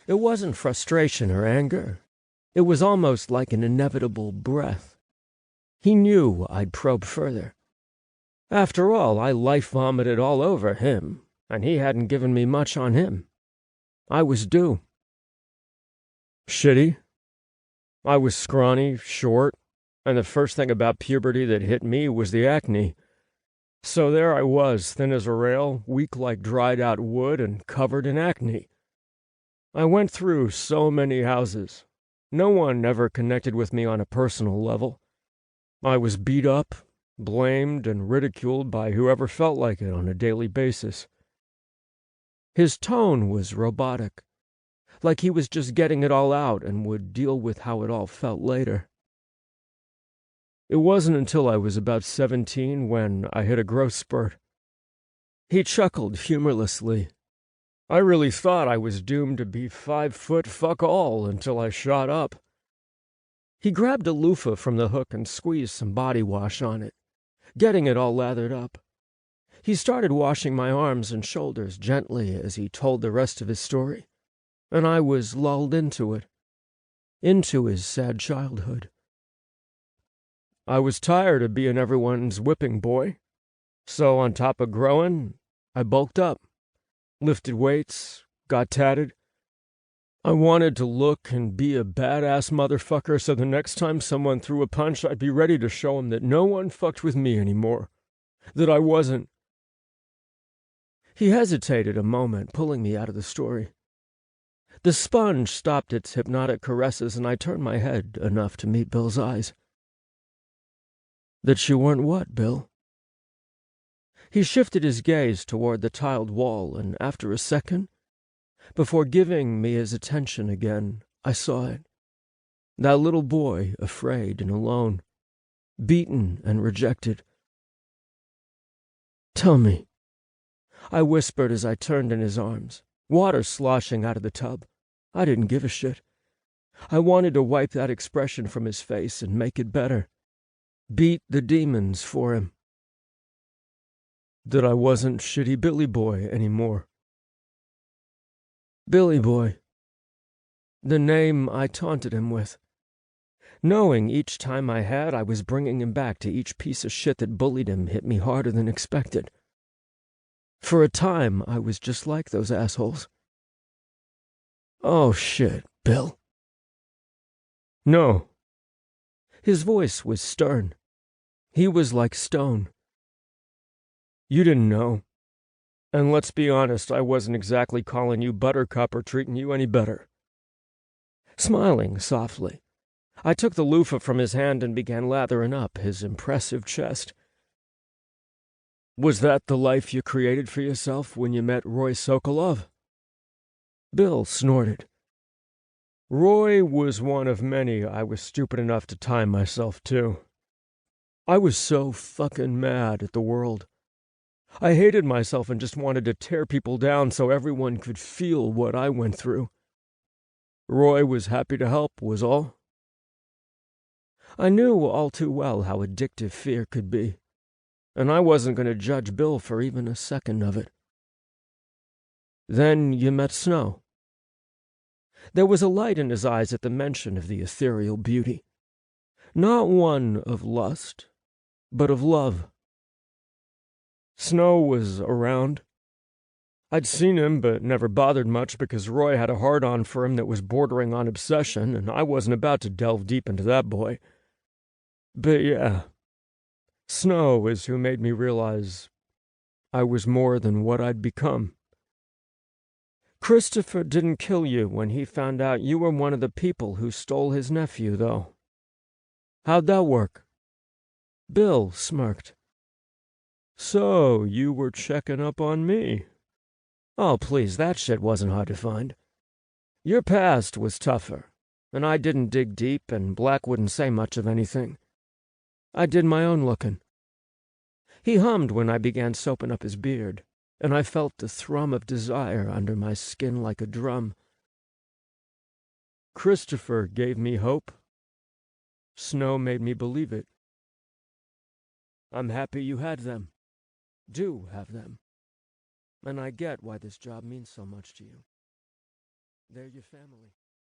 It wasn't frustration or anger. It was almost like an inevitable breath. He knew I'd probe further. After all, I life-vomited all over him, and he hadn't given me much on him. I was due. Shitty. I was scrawny, short, and the first thing about puberty that hit me was the acne. So there I was, thin as a rail, weak like dried-out wood, and covered in acne. I went through so many houses. No one ever connected with me on a personal level. I was beat up, blamed, and ridiculed by whoever felt like it on a daily basis. His tone was robotic, like he was just getting it all out and would deal with how it all felt later. It wasn't until I was about 17 when I hit a growth spurt. He chuckled humorlessly. I really thought I was doomed to be 5 foot fuck all until I shot up. He grabbed a loofah from the hook and squeezed some body wash on it, getting it all lathered up. He started washing my arms and shoulders gently as he told the rest of his story, and I was lulled into it, into his sad childhood. I was tired of being everyone's whipping boy, so on top of growing, I bulked up, lifted weights, got tatted. I wanted to look and be a badass motherfucker so the next time someone threw a punch, I'd be ready to show him that no one fucked with me anymore, that I wasn't. He hesitated a moment, pulling me out of the story. The sponge stopped its hypnotic caresses, and I turned my head enough to meet Bill's eyes. That you weren't what, Bill? He shifted his gaze toward the tiled wall, and after a second, before giving me his attention again, I saw it. That little boy, afraid and alone, beaten and rejected. Tell me, I whispered as I turned in his arms, water sloshing out of the tub. I didn't give a shit. I wanted to wipe that expression from his face and make it better. Beat the demons for him. That I wasn't shitty Billy Boy anymore. Billy Boy. The name I taunted him with. Knowing each time I had, I was bringing him back to each piece of shit that bullied him hit me harder than expected. For a time, I was just like those assholes. Oh shit, Bill. No. His voice was stern. He was like stone. You didn't know. And let's be honest, I wasn't exactly calling you Buttercup or treating you any better. Smiling softly, I took the loofah from his hand and began lathering up his impressive chest. Was that the life you created for yourself when you met Roy Sokolov? Bill snorted. Roy was one of many I was stupid enough to tie myself to. I was so fucking mad at the world. I hated myself and just wanted to tear people down so everyone could feel what I went through. Roy was happy to help, was all. I knew all too well how addictive fear could be, and I wasn't going to judge Bill for even a second of it. Then you met Snow. There was a light in his eyes at the mention of the ethereal beauty. Not one of lust, but of love. Snow was around. I'd seen him, but never bothered much because Roy had a hard-on for him that was bordering on obsession, and I wasn't about to delve deep into that boy. But yeah, Snow is who made me realize I was more than what I'd become. Christopher didn't kill you when he found out you were one of the people who stole his nephew, though. How'd that work? Bill smirked. So, you were checking up on me. Oh, please, that shit wasn't hard to find. Your past was tougher, and I didn't dig deep, and Black wouldn't say much of anything. I did my own looking. He hummed when I began soaping up his beard, and I felt the thrum of desire under my skin like a drum. Christopher gave me hope. Snow made me believe it. I'm happy you had them. Do have them. And I get why this job means so much to you. they're your family.